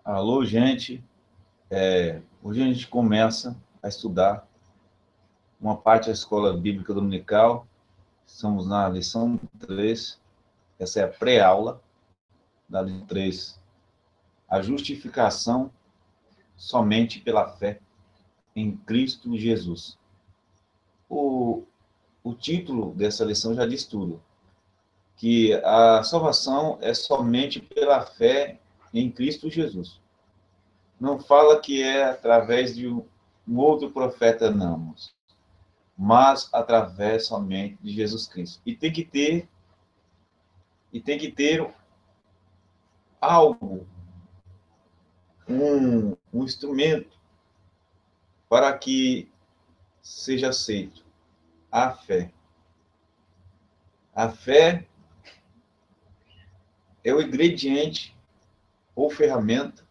Alô, gente. Hoje a gente começa a estudar uma parte da Escola Bíblica Dominical. Estamos na lição 3. Essa é a pré-aula da lição 3. A justificação somente pela fé em Cristo Jesus. O título dessa lição já diz tudo, que a salvação é somente pela fé em Cristo Jesus. Não fala que é através de um outro profeta, não, mas através somente de Jesus Cristo. E tem que ter algo, um instrumento para que seja aceito. A fé. A fé é o ingrediente ou ferramenta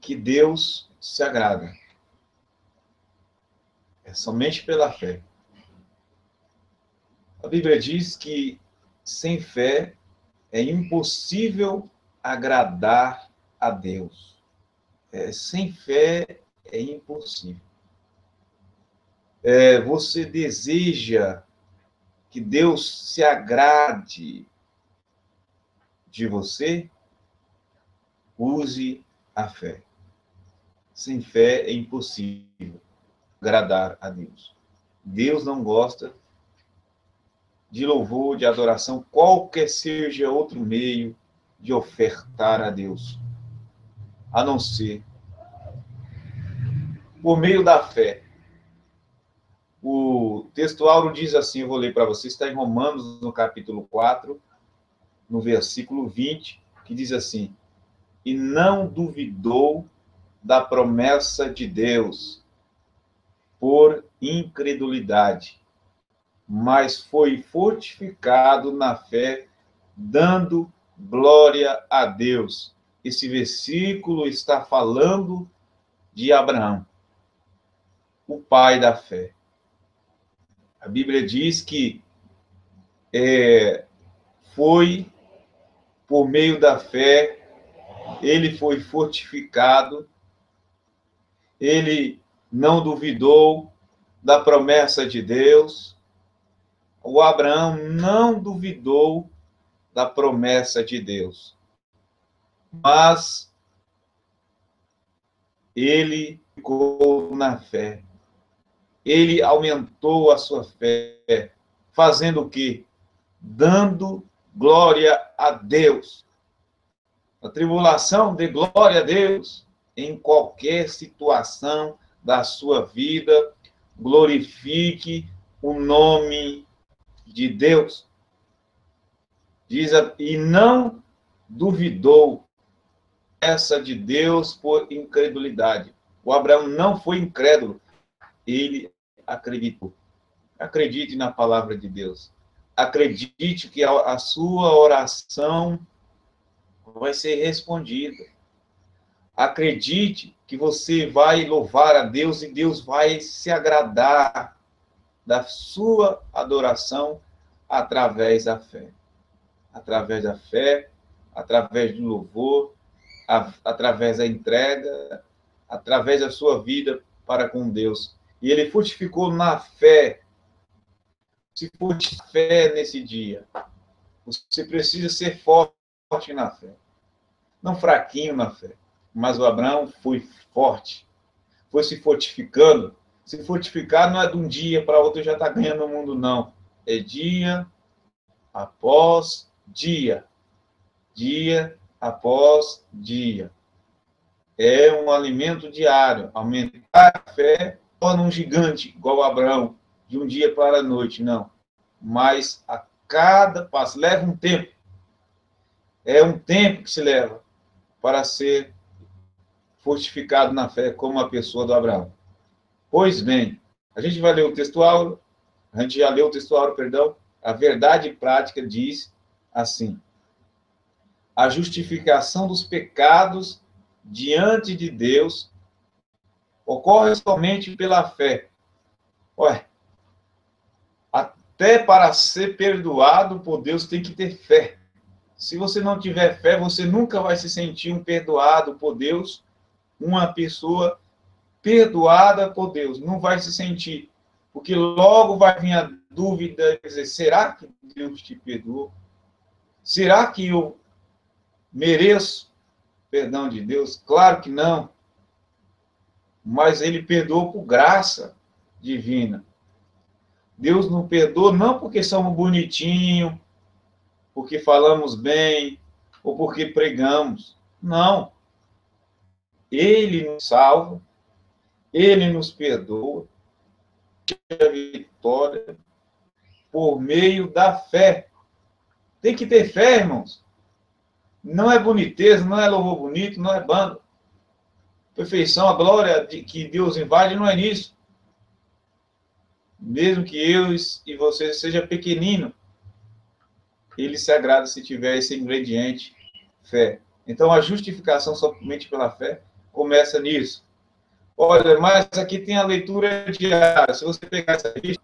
que Deus se agrada. É somente pela fé. A Bíblia diz que sem fé é impossível agradar a Deus. Sem fé é impossível. Você deseja que Deus se agrade de você? Use a fé. Sem fé é impossível agradar a Deus. Deus não gosta de louvor, de adoração, qualquer seja outro meio de ofertar a Deus, a não ser por meio da fé. O texto áureo diz assim, eu vou ler para vocês, está em Romanos, no capítulo 4, no versículo 20, que diz assim: e não duvidou da promessa de Deus por incredulidade, mas foi fortificado na fé, dando glória a Deus. Esse versículo está falando de Abraão, o pai da fé. A Bíblia diz que foi por meio da fé, ele foi fortificado, ele não duvidou da promessa de Deus. O Abraão não duvidou da promessa de Deus, mas ele ficou na fé. Ele aumentou a sua fé, fazendo o quê? Dando glória a Deus. A tribulação, dê glória a Deus em qualquer situação da sua vida. Glorifique o nome de Deus. Diz, e não duvidou essa de Deus por incredulidade. O Abraão não foi incrédulo, ele acreditou. Acredite na palavra de Deus. Acredite que a sua oração vai ser respondida. Acredite que você vai louvar a Deus e Deus vai se agradar da sua adoração através da fé. Através da fé, através do louvor, através da entrega, através da sua vida para com Deus. E ele fortificou na fé. Se fortificar fé nesse dia, você precisa ser forte na fé. Não fraquinho na fé. Mas o Abraão foi forte. Foi se fortificando. Se fortificar não é de um dia para outro já está ganhando o mundo, não. É dia após dia. Dia após dia. É um alimento diário. Aumentar a fé torna um gigante, igual Abraão, de um dia para a noite, não. Mas a cada passo, leva um tempo. É um tempo que se leva para ser fortificado na fé como a pessoa do Abraão. Pois bem, a gente vai ler o texto áureo, a gente já leu o texto áureo, perdão. A verdade prática diz assim: a justificação dos pecados diante de Deus ocorre somente pela fé. Ué, até para ser perdoado por Deus tem que ter fé. Se você não tiver fé, você nunca vai se sentir um perdoado por Deus, uma pessoa perdoada por Deus. Não vai se sentir. Porque logo vai vir a dúvida, dizer, será que Deus te perdoou? Será que eu mereço perdão de Deus? Claro que não. Mas ele perdoou por graça divina. Deus não perdoa não porque somos bonitinhos, porque falamos bem, ou porque pregamos. Não. Ele nos salva, ele nos perdoa, a vitória por meio da fé. Tem que ter fé, irmãos. Não é boniteza, não é louvor bonito, não é banda. Perfeição, a glória que Deus invade não é nisso. Mesmo que eu e você seja pequenino, ele se agrada se tiver esse ingrediente, fé. Então, a justificação somente pela fé começa nisso. Olha, mas aqui tem a leitura diária. Se você pegar essa revista,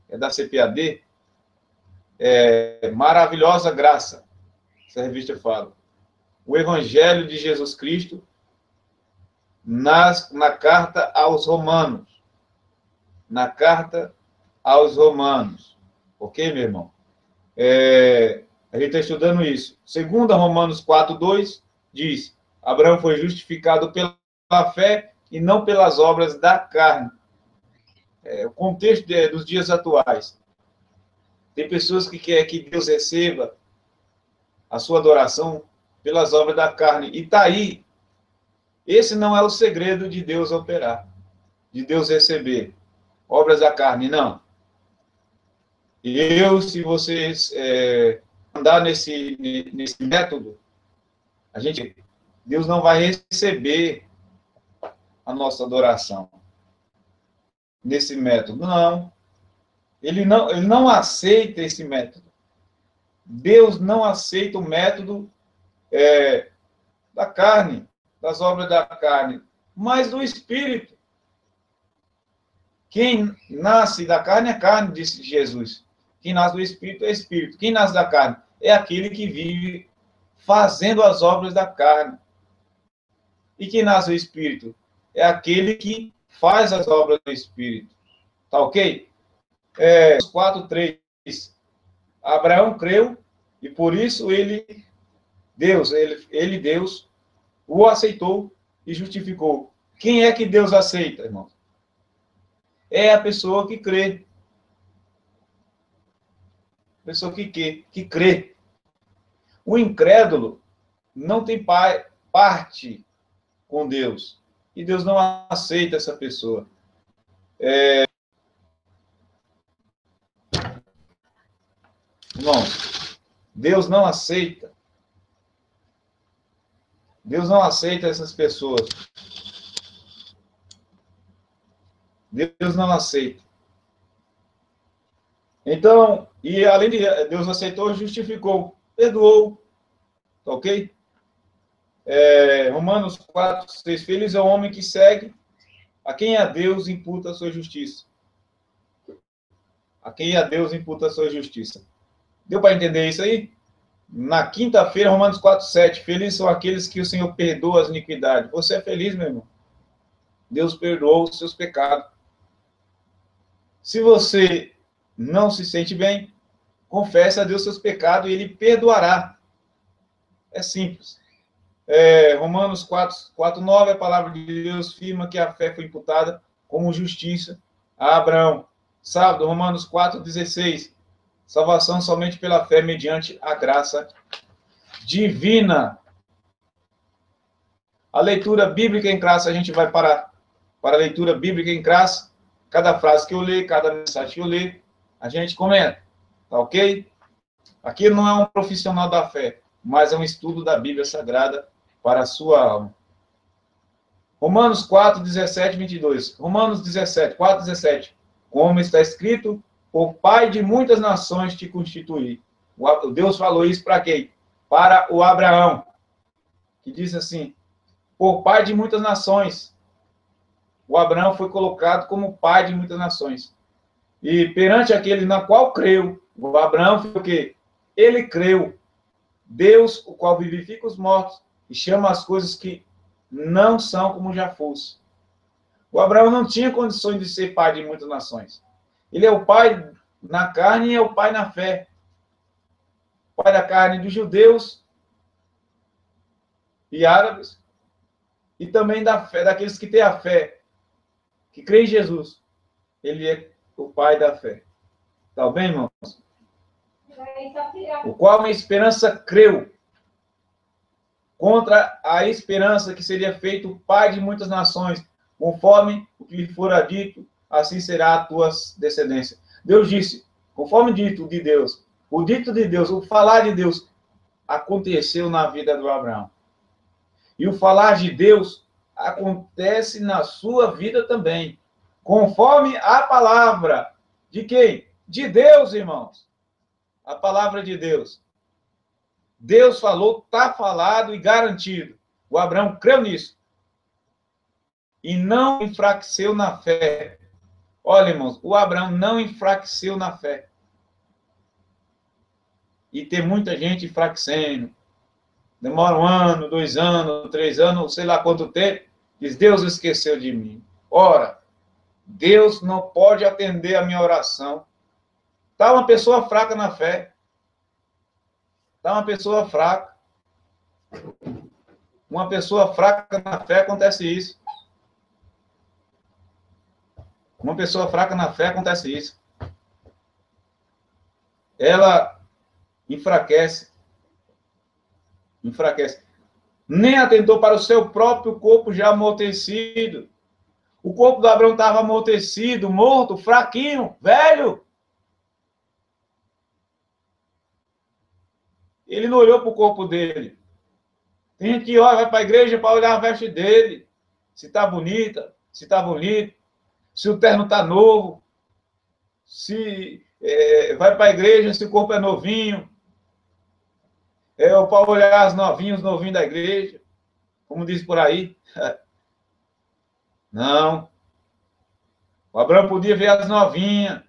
é da CPAD, Maravilhosa Graça. Essa revista fala. O Evangelho de Jesus Cristo na carta aos Romanos. Na carta aos Romanos. Ok, meu irmão? A gente está estudando isso. Segundo Romanos 4:2, diz: Abraão foi justificado pela fé e não pelas obras da carne. O contexto dos dias atuais. Tem pessoas que querem que Deus receba a sua adoração pelas obras da carne. E está aí. Esse não é o segredo de Deus operar, de Deus receber obras da carne, não. Se vocês andar nesse método, Deus não vai receber a nossa adoração nesse método, não. Ele não aceita esse método. Deus não aceita o método da carne, das obras da carne, mas do Espírito. Quem nasce da carne é carne, disse Jesus. Quem nasce do Espírito é Espírito. Quem nasce da carne é aquele que vive fazendo as obras da carne. E quem nasce do Espírito é aquele que faz as obras do Espírito. Tá ok? 4:3. Abraão creu e por isso Deus, o aceitou e justificou. Quem é que Deus aceita, irmão? É a pessoa que crê. A pessoa que crê. O incrédulo não tem parte com Deus. E Deus não aceita essa pessoa. Irmãos, Deus não aceita. Deus não aceita essas pessoas. Deus não aceita. Então, e além de Deus aceitou, justificou, perdoou. Tá ok? Romanos 4:6. Feliz é o homem que segue a quem a Deus imputa a sua justiça. A quem a Deus imputa a sua justiça. Deu para entender isso aí? Na quinta-feira, Romanos 4:7. Felizes são aqueles que o Senhor perdoa as iniquidades. Você é feliz, meu irmão? Deus perdoou os seus pecados. Se você não se sente bem, confesse a Deus seus pecados e Ele perdoará. É simples. Romanos 4:9, a palavra de Deus afirma que a fé foi imputada como justiça a Abraão. Sábado, Romanos 4:16. Salvação somente pela fé, mediante a graça divina. A leitura bíblica em classe, a gente vai para a leitura bíblica em classe. Cada frase que eu ler, cada mensagem que eu ler, a gente comenta. Tá ok? Aqui não é um profissional da fé, mas é um estudo da Bíblia Sagrada para a sua alma. Romanos 4:17, 22. Romanos 4:17. Como está escrito, por pai de muitas nações te constituí. Deus falou isso para quem? Para o Abraão, que diz assim, por pai de muitas nações. O Abraão foi colocado como pai de muitas nações. E perante aquele na qual creu, o Abraão foi o quê? Ele creu. Deus, o qual vivifica os mortos e chama as coisas que não são como já fosse. O Abraão não tinha condições de ser pai de muitas nações. Ele é o pai na carne e é o pai na fé. O pai da carne dos judeus e árabes, e também da fé, daqueles que têm a fé, que creem em Jesus. Ele é o pai da fé. Está bem, irmãos? O qual uma esperança creu contra a esperança que seria feito pai de muitas nações, conforme o que lhe fora dito, assim será a tua descendência. Deus disse, conforme dito de Deus, o dito de Deus, o falar de Deus, aconteceu na vida do Abraão. E o falar de Deus acontece na sua vida também, conforme a palavra de quem? De Deus, irmãos. A palavra de Deus. Deus falou, está falado e garantido. O Abraão creu nisso. E não enfraqueceu na fé. Olha, irmãos, o Abraão não enfraqueceu na fé. E tem muita gente enfraquecendo. Demora 1 ano, 2 anos, 3 anos, sei lá quanto tempo. Diz, Deus esqueceu de mim. Ora, Deus não pode atender a minha oração. Está uma pessoa fraca na fé. Está uma pessoa fraca. Uma pessoa fraca na fé acontece isso. Uma pessoa fraca na fé acontece isso. Ela enfraquece. Enfraquece. Nem atentou para o seu próprio corpo já amortecido. O corpo do Abraão estava amortecido, morto, fraquinho, velho. Ele não olhou para o corpo dele. Tem gente que olha, vai para a igreja para olhar a veste dele. Se está bonita, se está bonito, se o terno está novo, se vai para a igreja, se o corpo é novinho. Para olhar os novinhos da igreja, como diz por aí. Não. O Abraão podia ver as novinhas.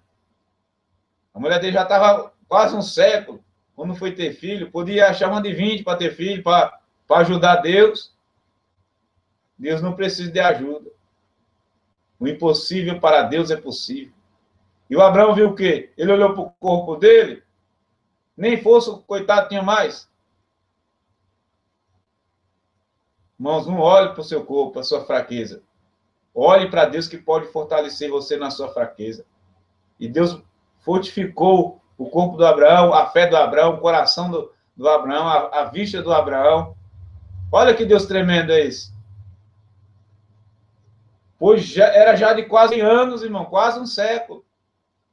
A mulher dele já estava quase um século. Quando foi ter filho, podia achar uma de 20 para ter filho, para ajudar Deus. Deus não precisa de ajuda. O impossível para Deus é possível. E o Abraão viu o quê? Ele olhou para o corpo dele, nem fosse o coitado tinha mais. Irmãos, não olhe para o seu corpo, para a sua fraqueza. Olhe para Deus que pode fortalecer você na sua fraqueza. E Deus fortificou o corpo do Abraão, a fé do Abraão, o coração do Abraão, a vista do Abraão. Olha que Deus tremendo é esse. Pois era já de quase anos, irmão, quase um século.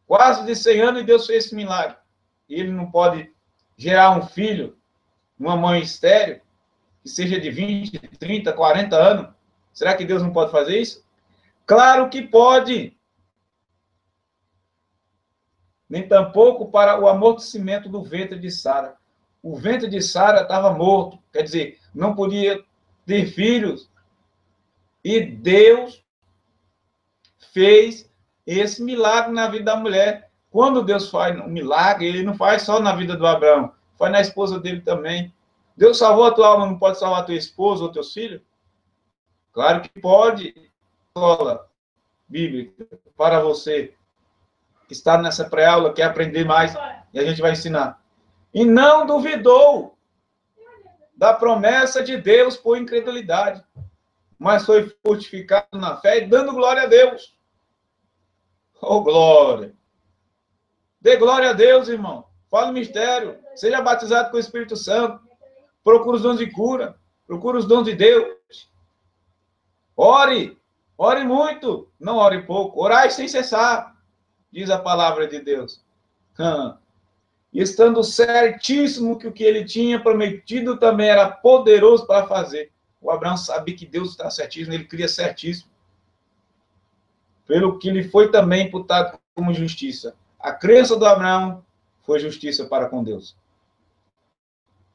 Quase de 100 anos e Deus fez esse milagre. E ele não pode gerar um filho, uma mãe estéril, que seja de 20, 30, 40 anos. Será que Deus não pode fazer isso? Claro que pode. Nem tampouco para o amortecimento do ventre de Sara. O ventre de Sara estava morto, quer dizer, não podia ter filhos. E Deus fez esse milagre na vida da mulher. Quando Deus faz um milagre, ele não faz só na vida do Abraão, faz na esposa dele também. Deus salvou a tua alma, não pode salvar a tua esposa ou teus filhos? Claro que pode. Escola bíblica para você que está nessa pré-aula, quer aprender mais, e a gente vai ensinar. E não duvidou da promessa de Deus por incredulidade, mas foi fortificado na fé e dando glória a Deus. Oh, glória! Dê glória a Deus, irmão. Fala o mistério. Seja batizado com o Espírito Santo. Procure os dons de cura. Procure os dons de Deus. Ore. Ore muito. Não ore pouco. Orai sem cessar. Diz a palavra de Deus. E estando certíssimo que o que ele tinha prometido também era poderoso para fazer. O Abraão sabia que Deus está certíssimo. Ele cria certíssimo. Pelo que lhe foi também imputado como justiça. A crença do Abraão foi justiça para com Deus.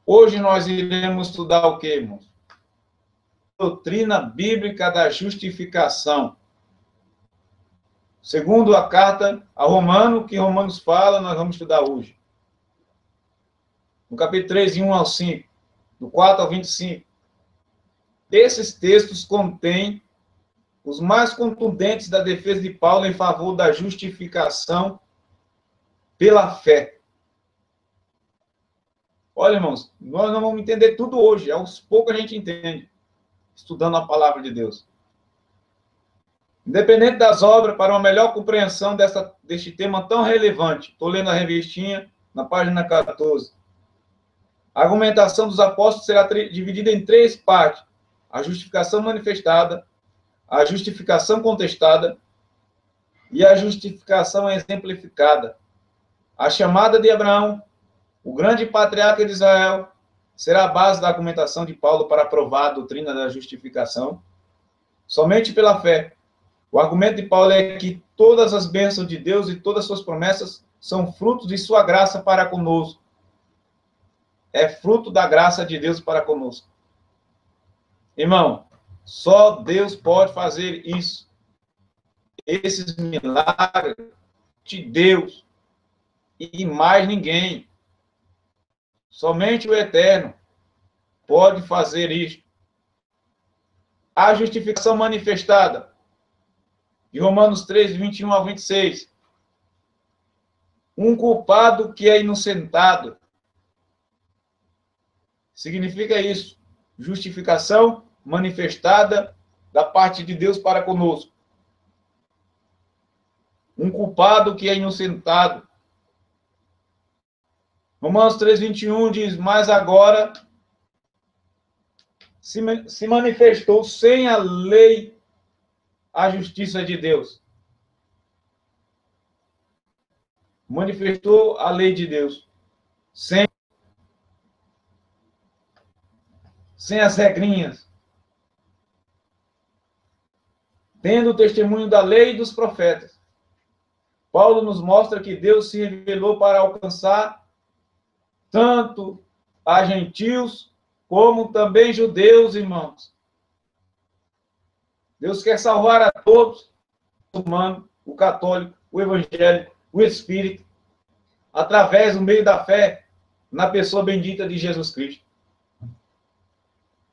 Hoje nós iremos estudar o quê, irmãos? Doutrina bíblica da justificação. Segundo a carta a Romano, que Romanos fala, nós vamos estudar hoje. no capítulo 3, de 1 ao 5, do 4 ao 25. Esses textos contêm os mais contundentes da defesa de Paulo em favor da justificação pela fé. Olha, irmãos, nós não vamos entender tudo hoje, aos poucos a gente entende, estudando a palavra de Deus. Independente das obras, para uma melhor compreensão deste tema tão relevante, estou lendo a revistinha, na página 14. A argumentação dos apóstolos será dividida em 3 partes: a justificação manifestada, a justificação contestada e a justificação exemplificada. A chamada de Abraão, o grande patriarca de Israel, será a base da argumentação de Paulo para provar a doutrina da justificação somente pela fé. O argumento de Paulo é que todas as bênçãos de Deus e todas as suas promessas são frutos de sua graça para conosco. É fruto da graça de Deus para conosco. Irmão, só Deus pode fazer isso. Esses milagres de Deus e mais ninguém. Somente o Eterno pode fazer isso. A justificação manifestada, de Romanos 3, 21 a 26. Um culpado que é inocentado. Significa isso. Justificação manifestada da parte de Deus para conosco. Um culpado que é inocentado. Romanos 3, 21 diz: mas agora se manifestou sem a lei a justiça de Deus. Manifestou a lei de Deus. Sem as regrinhas. Tendo o testemunho da lei e dos profetas. Paulo nos mostra que Deus se revelou para alcançar tanto a gentios como também judeus, irmãos. Deus quer salvar a todos, o humano, o católico, o evangélico, o espírito, através do meio da fé na pessoa bendita de Jesus Cristo.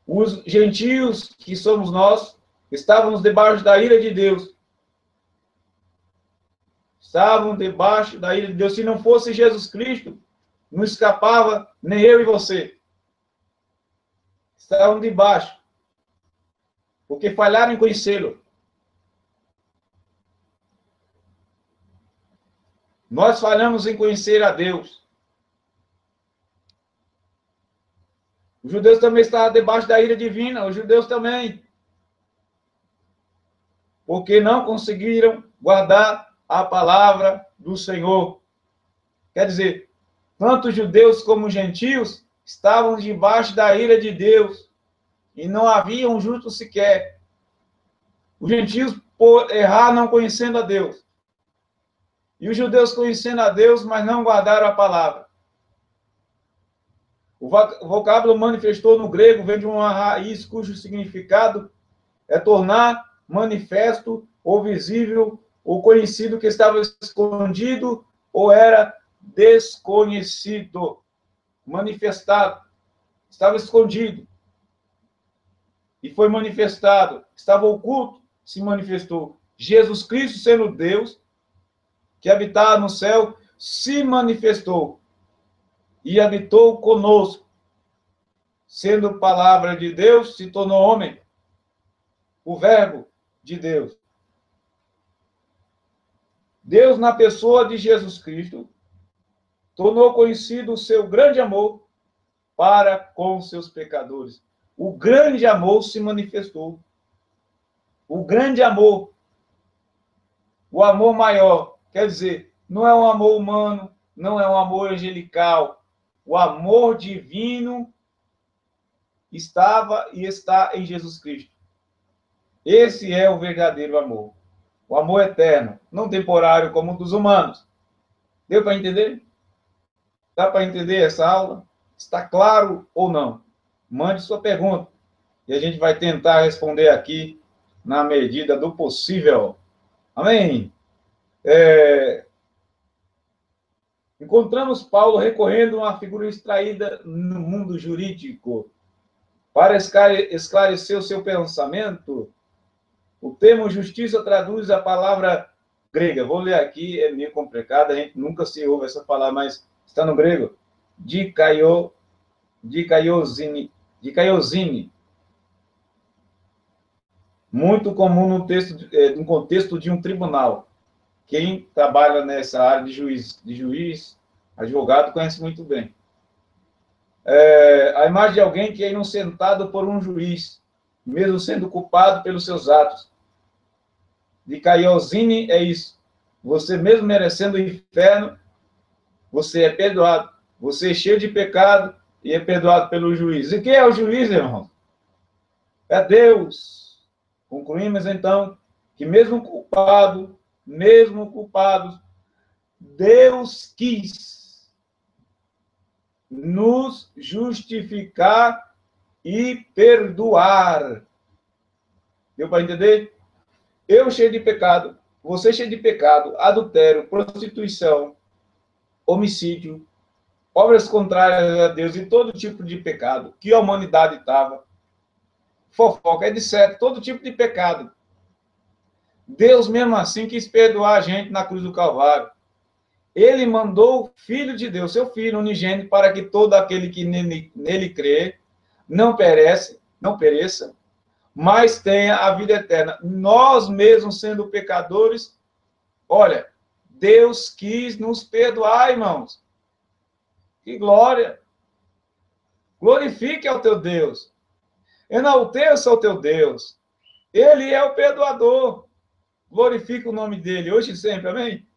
Os gentios, que somos nós, estávamos debaixo da ira de Deus. Estavam debaixo da ira de Deus. Se não fosse Jesus Cristo, não escapava nem eu e você. Estavam debaixo. Porque falharam em conhecê-lo. Nós falhamos em conhecer a Deus. Os judeus também estavam debaixo da ira divina. Os judeus também. Porque não conseguiram guardar a palavra do Senhor. Quer dizer, tanto judeus como gentios estavam debaixo da ira de Deus. E não havia um justo sequer. Os gentios, por errar, não conhecendo a Deus. E os judeus conhecendo a Deus, mas não guardaram a palavra. O vocábulo manifestou no grego vem de uma raiz cujo significado é tornar manifesto ou visível ou conhecido que estava escondido ou era desconhecido. Manifestado. Estava escondido. E foi manifestado. Estava oculto, se manifestou. Jesus Cristo, sendo Deus, que habitava no céu, se manifestou. E habitou conosco. Sendo palavra de Deus, se tornou homem. O verbo de Deus. Deus, na pessoa de Jesus Cristo, tornou conhecido o seu grande amor para com seus pecadores. O grande amor se manifestou. O grande amor. O amor maior. Quer dizer, não é um amor humano, não é um amor angelical. O amor divino estava e está em Jesus Cristo. Esse é o verdadeiro amor. O amor eterno, não temporário como o dos humanos. Deu para entender? Dá para entender essa aula? Está claro ou não? Mande sua pergunta. E a gente vai tentar responder aqui na medida do possível. Amém? Encontramos Paulo recorrendo a uma figura extraída no mundo jurídico. Para esclarecer o seu pensamento, o termo justiça traduz a palavra grega. Vou ler aqui, é meio complicado, a gente nunca se ouve essa palavra, mas está no grego. Dikaiosine. Muito comum no contexto de um tribunal. Quem trabalha nessa área de juiz, advogado, conhece muito bem. A imagem de alguém que é inocentado por um juiz, mesmo sendo culpado pelos seus atos. Dikaiosine é isso. Você mesmo merecendo o inferno, você é perdoado. Você é cheio de pecado e é perdoado pelo juiz. E quem é o juiz, irmão? É Deus. Concluímos, então, que mesmo culpados, Deus quis nos justificar e perdoar. Deu para entender? Eu cheio de pecado, você cheio de pecado, adultério, prostituição, homicídio, obras contrárias a Deus e todo tipo de pecado que a humanidade estava, fofoca, etc., todo tipo de pecado. Deus, mesmo assim, quis perdoar a gente na cruz do Calvário. Ele mandou o Filho de Deus, seu Filho unigênito, para que todo aquele que nele crê não pereça, mas tenha a vida eterna. Nós mesmos, sendo pecadores, olha, Deus quis nos perdoar, irmãos. Que glória! Glorifique ao teu Deus. Enalteça ao teu Deus. Ele é o perdoador. Glorifique o nome dele, hoje e sempre, amém?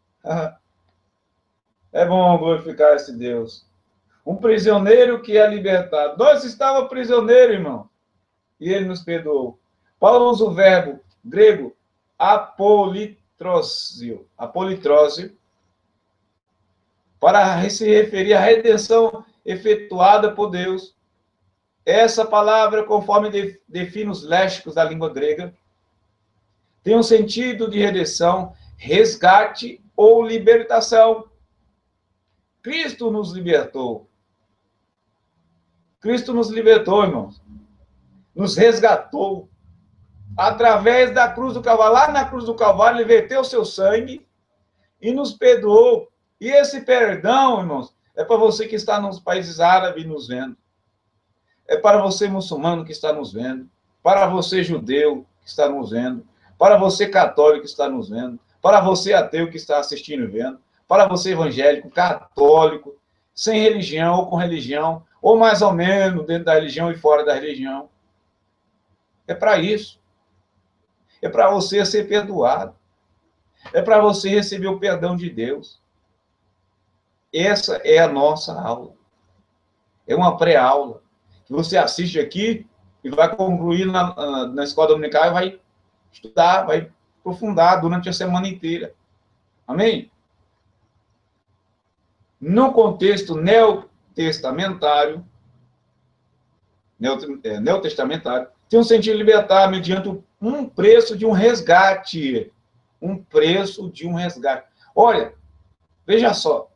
É bom glorificar esse Deus. Um prisioneiro que é libertado. Nós estávamos prisioneiros, irmão, e ele nos perdoou. Paulo usa o verbo grego apolitrósio, para se referir à redenção efetuada por Deus. Essa palavra, conforme define os léxicos da língua grega, tem um sentido de redenção, resgate ou libertação. Cristo nos libertou. Cristo nos libertou, irmãos. Nos resgatou. Através da cruz do Calvário. Lá na cruz do Calvário, ele verteu o seu sangue e nos perdoou. E esse perdão, irmãos, é para você que está nos países árabes nos vendo. É para você muçulmano que está nos vendo. Para você judeu que está nos vendo. Para você católico que está nos vendo. Para você ateu que está assistindo e vendo. Para você evangélico, católico, sem religião ou com religião, ou mais ou menos dentro da religião e fora da religião. É para isso. É para você ser perdoado. É para você receber o perdão de Deus. Essa é a nossa aula. É uma pré-aula. Você assiste aqui e vai concluir na escola dominical e vai estudar, vai aprofundar durante a semana inteira. Amém? No contexto neotestamentário, tem um sentido de libertar mediante um preço de um resgate. Um preço de um resgate. Olha, veja só.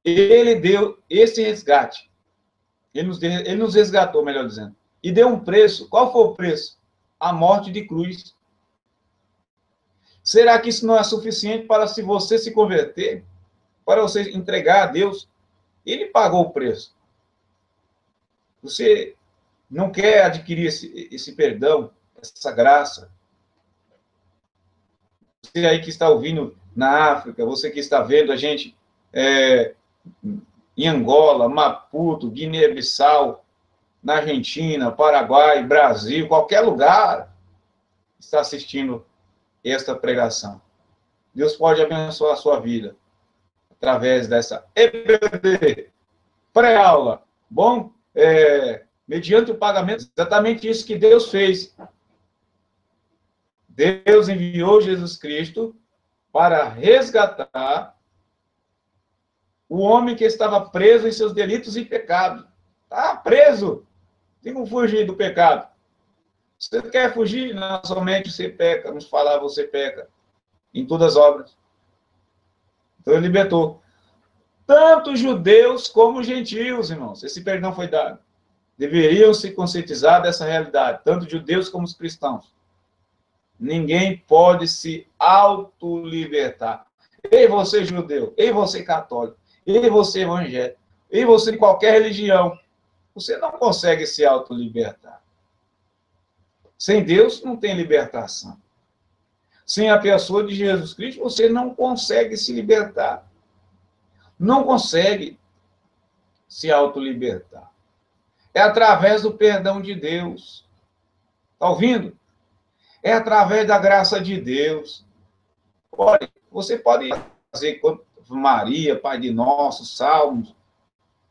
Ele deu esse resgate. Ele nos resgatou, melhor dizendo. E deu um preço. Qual foi o preço? A morte de cruz. Será que isso não é suficiente para se você se converter? Para você entregar a Deus? Ele pagou o preço. Você não quer adquirir esse perdão, essa graça? Você aí que está ouvindo na África, você que está vendo a gente em Angola, Maputo, Guiné-Bissau, na Argentina, Paraguai, Brasil, qualquer lugar, está assistindo esta pregação. Deus pode abençoar a sua vida através dessa EBD, pré-aula. Bom? Mediante o pagamento, exatamente isso que Deus fez. Deus enviou Jesus Cristo para resgatar o homem que estava preso em seus delitos e pecados. Está preso. Tem como fugir do pecado. Você quer fugir? Não, somente você peca. Vamos falar, você peca. Em todas as obras. Então, ele libertou. tanto judeus como gentios, irmãos. Esse perdão foi dado. Deveriam se conscientizar dessa realidade, tanto judeus como os cristãos. Ninguém pode se autolibertar. Ei, você judeu, ei, você católico, ei, você evangélico, ei, você de qualquer religião, você não consegue se autolibertar. Sem Deus não tem libertação. Sem a pessoa de Jesus Cristo, você não consegue se libertar. Não consegue se autolibertar. É através do perdão de Deus. Está ouvindo? É através da graça de Deus. Olha, você pode fazer Maria, Pai de Nosso, salmos,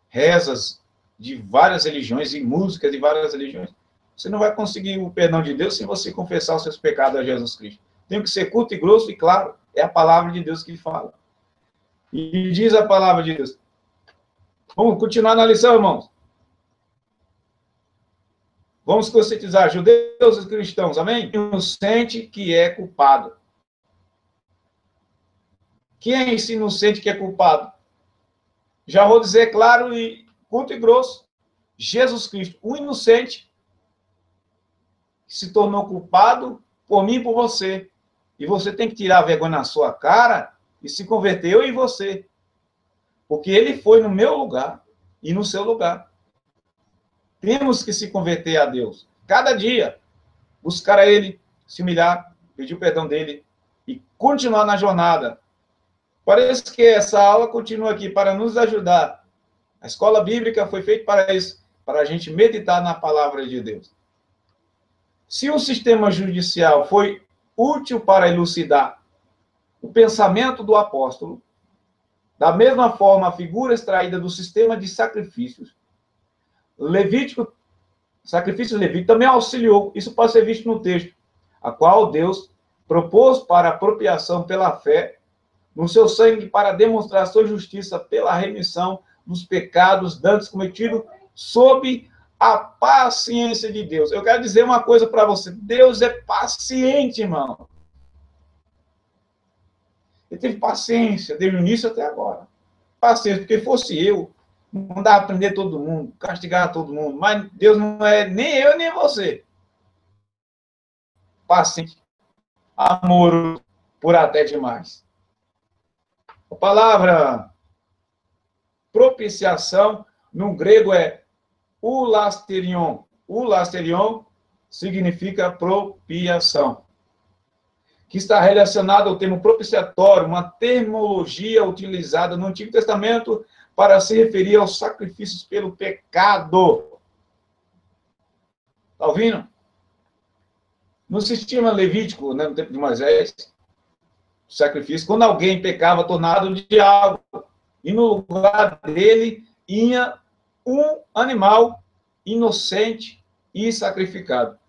rezas de várias religiões e músicas de várias religiões. Você não vai conseguir o perdão de Deus se você confessar os seus pecados a Jesus Cristo. Tem que ser curto e grosso e claro. É a palavra de Deus que fala. E diz a palavra de Deus. Vamos continuar na lição, irmãos. Vamos conscientizar judeus e cristãos, amém? Inocente que é culpado. Quem é esse inocente que é culpado? Já vou dizer claro e curto e grosso. Jesus Cristo, o inocente, que se tornou culpado por mim e por você. E você tem que tirar a vergonha na sua cara e se converter, eu e você. Porque ele foi no meu lugar e no seu lugar. Temos que se converter a Deus. Cada dia, buscar a Ele, se humilhar, pedir o perdão dEle e continuar na jornada. Parece que essa aula continua aqui para nos ajudar. A escola bíblica foi feita para isso, para a gente meditar na palavra de Deus. Se o sistema judicial foi útil para elucidar o pensamento do apóstolo, da mesma forma, a figura extraída do sistema de sacrifícios levítico, sacrifício levítico, também auxiliou, isso pode ser visto no texto, a qual Deus propôs para apropriação pela fé no seu sangue para demonstrar sua justiça pela remissão dos pecados dantes cometidos sob a paciência de Deus. Eu quero dizer uma coisa para você, Deus é paciente, irmão. Ele teve paciência, desde o início até agora. Paciência, porque fosse eu, mandar prender todo mundo, castigar todo mundo, mas Deus não é nem eu nem você. Paciente, amoroso, por até demais. A palavra propiciação no grego é ulasterion. Ulasterion significa propiação, que está relacionado ao termo propiciatório, uma terminologia utilizada no Antigo Testamento para se referir aos sacrifícios pelo pecado. Está ouvindo? No sistema levítico, né, no tempo de Moisés, o sacrifício, quando alguém pecava, tornado de algo, e no lugar dele ia um animal inocente e sacrificado.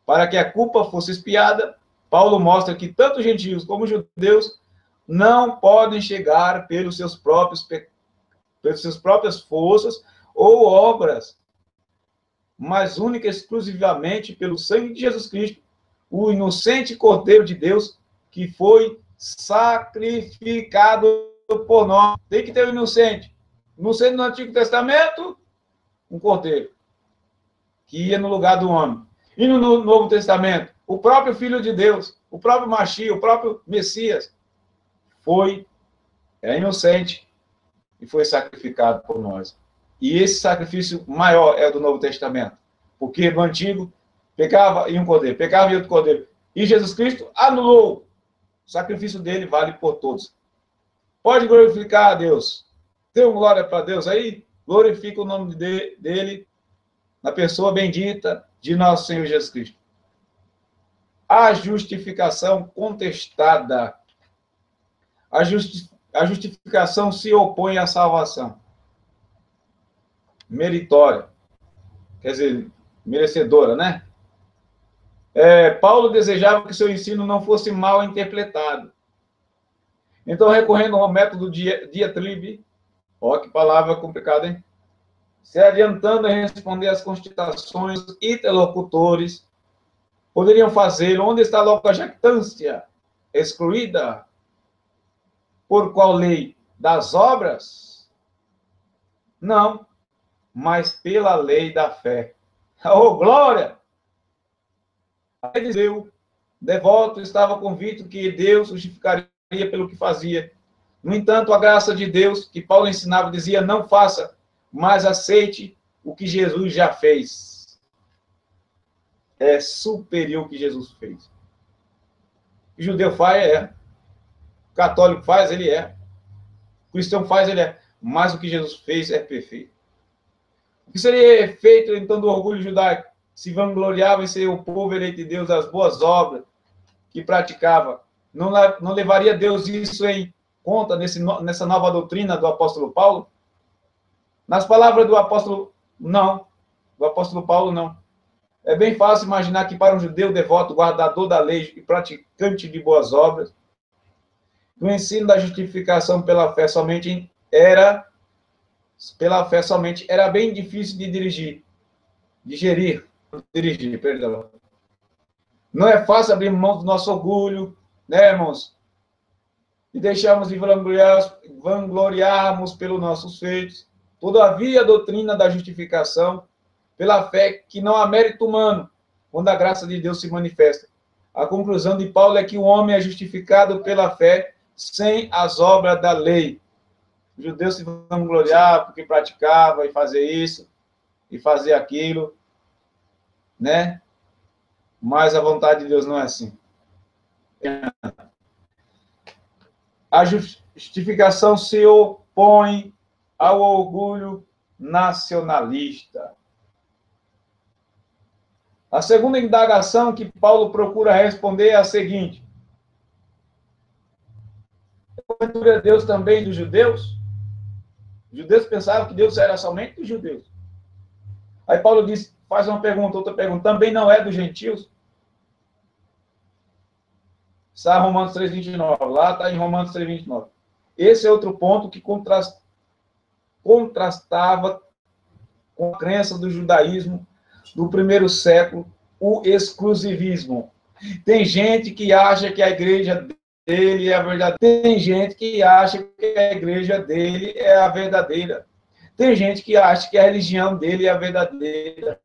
Para que a culpa fosse expiada, Paulo mostra que tanto gentios como judeus não podem chegar pelas suas próprias forças ou obras, mas única e exclusivamente pelo sangue de Jesus Cristo, o inocente Cordeiro de Deus, que foi sacrificado por nós. Tem que ter o inocente. Inocente no Antigo Testamento, um cordeiro, que ia no lugar do homem. E no Novo Testamento, o próprio Filho de Deus, o próprio Machia, o próprio Messias, é inocente e foi sacrificado por nós. E esse sacrifício maior é o do Novo Testamento. Porque no Antigo, pecava e um cordeiro, pecava e outro cordeiro. E Jesus Cristo anulou. O sacrifício dele vale por todos. Pode glorificar a Deus. Dê uma glória para Deus aí. Glorifica o nome dele na pessoa bendita de nosso Senhor Jesus Cristo. A justificação contestada. A justificação se opõe à salvação. Meritória. Quer dizer, merecedora, né? Paulo desejava que seu ensino não fosse mal interpretado. Então, recorrendo ao método diatribe, ó, que palavra complicada, hein? Se adiantando em responder às constituições interlocutores, poderiam fazer, onde está logo a jactância excluída? Por qual lei? Das obras? Não, mas pela lei da fé. Oh, glória! Eliseu, devoto, estava convicto que Deus justificaria pelo que fazia. No entanto, a graça de Deus, que Paulo ensinava, dizia: não faça, mas aceite o que Jesus já fez. É superior ao que Jesus fez. O que o judeu faz, é. O católico faz, ele é. O cristão faz, ele é. Mas o que Jesus fez é perfeito. O que seria feito, então, do orgulho judaico? Se vangloriava em ser o povo eleito de Deus, as boas obras que praticava. Não levaria Deus isso em conta nessa nova doutrina do apóstolo Paulo? Nas palavras do apóstolo, não. Do apóstolo Paulo, não. É bem fácil imaginar que para um judeu devoto, guardador da lei e praticante de boas obras, o ensino da justificação pela fé somente era bem difícil de dirigir, perdão. Não é fácil abrir mão do nosso orgulho, né, irmãos? E deixarmos de vangloriarmos pelos nossos feitos. Todavia, a doutrina da justificação pela fé, que não há mérito humano, quando a graça de Deus se manifesta. A conclusão de Paulo é que o homem é justificado pela fé sem as obras da lei. O judeu se vangloriava porque praticava e fazia isso, e fazia aquilo, né? Mas a vontade de Deus não é assim. A justificação se opõe ao orgulho nacionalista. A segunda indagação que Paulo procura responder é a seguinte: é Deus também dos judeus? Os judeus pensavam que Deus era somente dos judeus. Aí Paulo diz, faz uma pergunta, outra pergunta, também não é dos gentios? Está em Romanos 3,29. Lá está em Romanos 3,29. Esse é outro ponto que contrastava com a crença do judaísmo do primeiro século, o exclusivismo. Tem gente que acha que a igreja dele é a verdadeira. Tem gente que acha que a igreja dele é a verdadeira. Tem gente que acha que a religião dele é a verdadeira.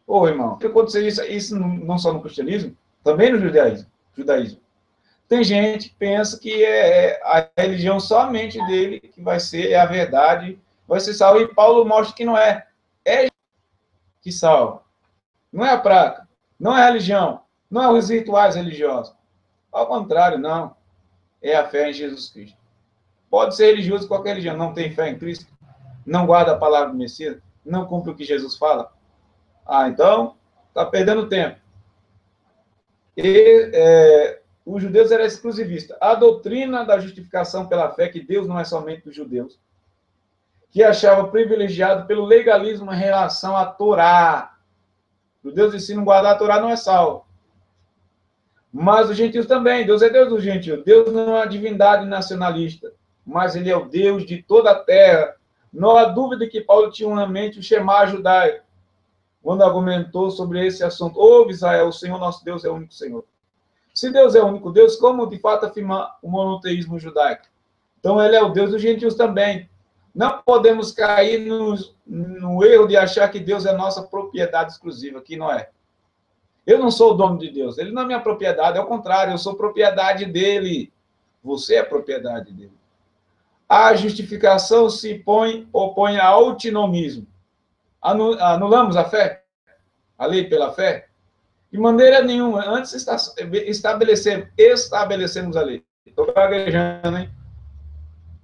Ô, irmão, aconteceu isso não só no cristianismo, também no judaísmo. Tem gente que pensa que é a religião somente dele que vai ser a verdade, vai ser salvo. E Paulo mostra que não é. É que salva. Não é a prática, não é a religião, não é os rituais religiosos. Ao contrário, não. É a fé em Jesus Cristo. Pode ser religioso qualquer religião, não tem fé em Cristo, não guarda a palavra do Messias, não cumpre o que Jesus fala. Ah, então, está perdendo tempo. Os judeus eram exclusivistas. A doutrina da justificação pela fé, que Deus não é somente dos judeus, que achava privilegiado pelo legalismo em relação à Torá. Os judeus ensinam guardar a Torá, não é salvo. Mas os gentios também. Deus é Deus dos gentios. Deus não é uma divindade nacionalista, mas ele é o Deus de toda a terra. Não há dúvida que Paulo tinha na mente o Shema judaico, quando argumentou sobre esse assunto. Ouve, Israel, o Senhor nosso Deus é o único Senhor. Se Deus é o único Deus, como de fato afirma o monoteísmo judaico? Então ele é o Deus dos gentios também. Não podemos cair no erro de achar que Deus é nossa propriedade exclusiva, que não é. Eu não sou o dono de Deus, ele não é minha propriedade, é o contrário, eu sou propriedade dele. Você é propriedade dele. A justificação se opõe ao antinomismo. Anulamos a fé? A lei pela fé? De maneira nenhuma. Antes estabelecemos a lei. Estou gaguejando, hein?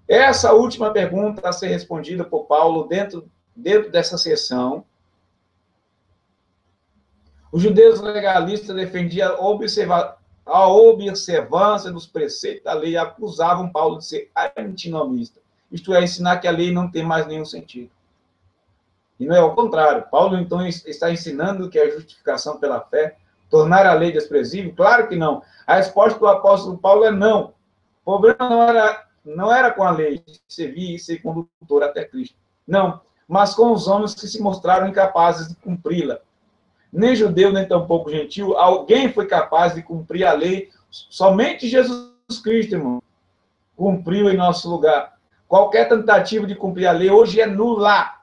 Essa última pergunta a ser respondida por Paulo dentro dessa sessão. Os judeus legalistas defendiam a observância dos preceitos da lei e acusavam Paulo de ser antinomista. Isto é, ensinar que a lei não tem mais nenhum sentido. E não é o contrário. Paulo, então, está ensinando que a justificação pela fé tornar a lei desprezível? Claro que não. A resposta do apóstolo Paulo é não. O problema não era com a lei, servir e ser condutor até Cristo. Não. Mas com os homens que se mostraram incapazes de cumpri-la. Nem judeu, nem tampouco gentil, alguém foi capaz de cumprir a lei. Somente Jesus Cristo, irmão, cumpriu em nosso lugar. Qualquer tentativa de cumprir a lei hoje é nula.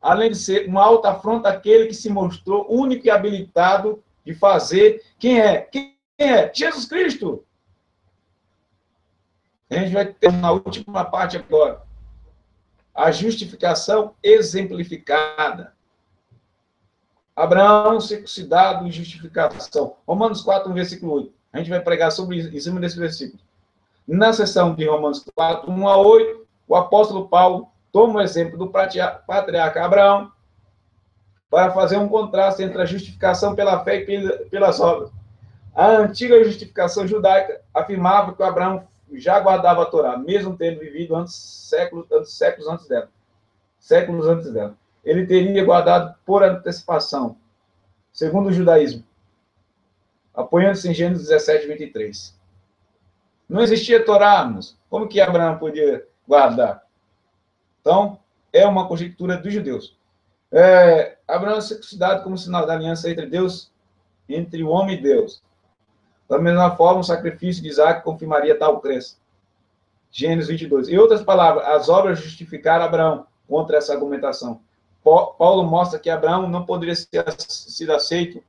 Além de ser uma alta afronta àquele que se mostrou único e habilitado de fazer. Quem é? Quem é? Jesus Cristo. A gente vai ter na última parte agora. A justificação exemplificada. Abraão, circuncidado e justificação. Romanos 4, versículo 8. A gente vai pregar sobre isso, em cima desse versículo. Na seção de Romanos 4, 1 a 8, o apóstolo Paulo toma o exemplo do patriarca Abraão para fazer um contraste entre a justificação pela fé e pelas obras. A antiga justificação judaica afirmava que Abraão já guardava a Torá, mesmo tendo vivido séculos antes dela. Ele teria guardado por antecipação, segundo o judaísmo, apoiando-se em Gênesis 17, 23. Não existia Torá, mas como que Abraão podia guardar? Então, é uma conjectura dos judeus. Abraão é circuncidado como sinal da aliança entre o homem e Deus. Da mesma forma, o sacrifício de Isaac confirmaria tal crença. Gênesis 22. Em outras palavras, as obras justificaram Abraão contra essa argumentação. Paulo mostra que Abraão não poderia ter sido aceito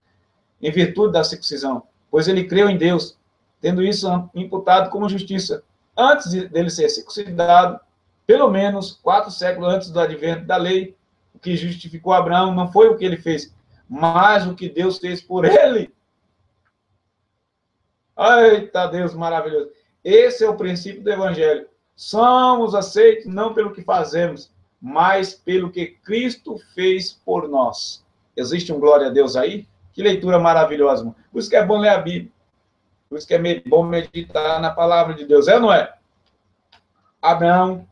em virtude da circuncisão, pois ele creu em Deus, tendo isso imputado como justiça. Antes dele ser circuncidado, pelo menos 4 séculos antes do advento da lei, o que justificou Abraão não foi o que ele fez, mas o que Deus fez por ele. Eita, Deus maravilhoso. Esse é o princípio do Evangelho. Somos aceitos não pelo que fazemos, mas pelo que Cristo fez por nós. Existe um glória a Deus aí? Que leitura maravilhosa, irmão. Por isso que é bom ler a Bíblia. Por isso que é bom meditar na palavra de Deus. É ou não é? Abraão,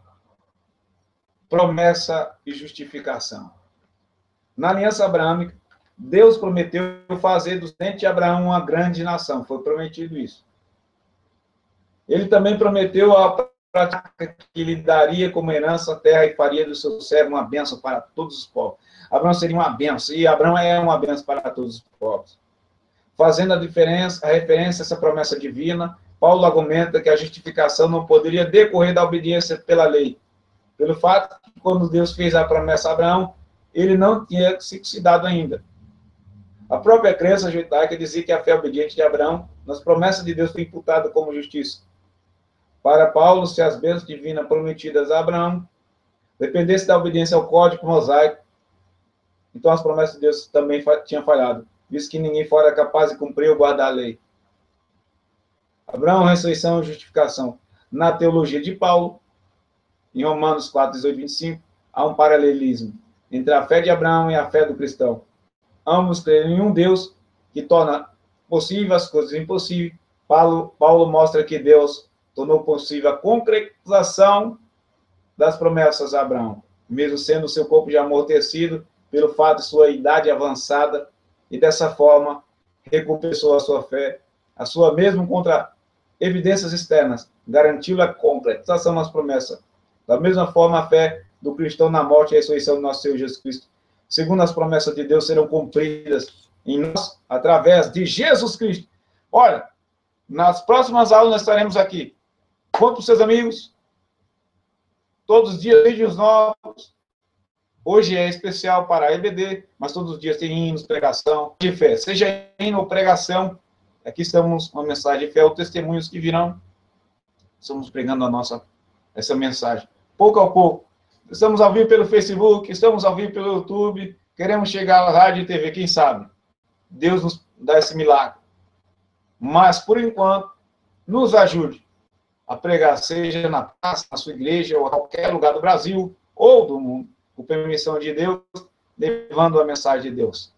promessa e justificação. Na aliança abraâmica, Deus prometeu fazer do descendente de Abraão uma grande nação. Foi prometido isso. Ele também prometeu a prática que lhe daria como herança a terra e faria do seu servo uma bênção para todos os povos. Abraão seria uma bênção, e Abraão é uma bênção para todos os povos. Fazendo a referência a essa promessa divina, Paulo argumenta que a justificação não poderia decorrer da obediência pela lei, pelo fato que quando Deus fez a promessa a Abraão, ele não tinha circuncidado ainda. A própria crença judaica dizia que a fé obediente de Abraão nas promessas de Deus foi imputada como justiça. Para Paulo, se as bênçãos divinas prometidas a Abraão dependessem da obediência ao código mosaico, então as promessas de Deus também tinham falhado, visto que ninguém fora capaz de cumprir ou guardar a lei. Abraão, ressurreição e justificação. Na teologia de Paulo, em Romanos 4, 18 e 25, há um paralelismo entre a fé de Abraão e a fé do cristão. Ambos creem em um Deus que torna possível as coisas impossíveis. Paulo mostra que Deus tornou possível a concretização das promessas a Abraão, mesmo sendo seu corpo já amortecido pelo fato de sua idade avançada, e dessa forma recompensou a sua fé, a sua mesmo contra evidências externas, garantiu a concretização das promessas. Da mesma forma, a fé do cristão na morte e ressurreição do nosso Senhor Jesus Cristo, segundo as promessas de Deus, serão cumpridas em nós, através de Jesus Cristo. Olha, nas próximas aulas nós estaremos aqui. Conte para os seus amigos. Todos os dias, vídeos novos. Hoje é especial para a EBD, mas todos os dias tem hinos, pregação de fé. Seja hino ou pregação, aqui estamos com uma mensagem de fé, ou testemunhos que virão. Estamos pregando essa mensagem. Pouco a pouco. Estamos ao vivo pelo Facebook, estamos ao vivo pelo YouTube, queremos chegar à rádio e TV, quem sabe? Deus nos dá esse milagre. Mas, por enquanto, nos ajude a pregar, seja na praça, na sua igreja, ou a qualquer lugar do Brasil ou do mundo, com permissão de Deus, levando a mensagem de Deus.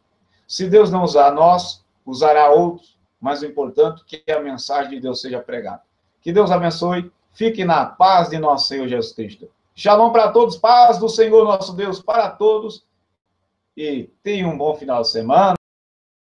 Se Deus não usar nós, usará outros, mas o importante é que a mensagem de Deus seja pregada. Que Deus abençoe, fique na paz de nosso Senhor Jesus Cristo. Shalom para todos, paz do Senhor nosso Deus para todos, e tenha um bom final de semana.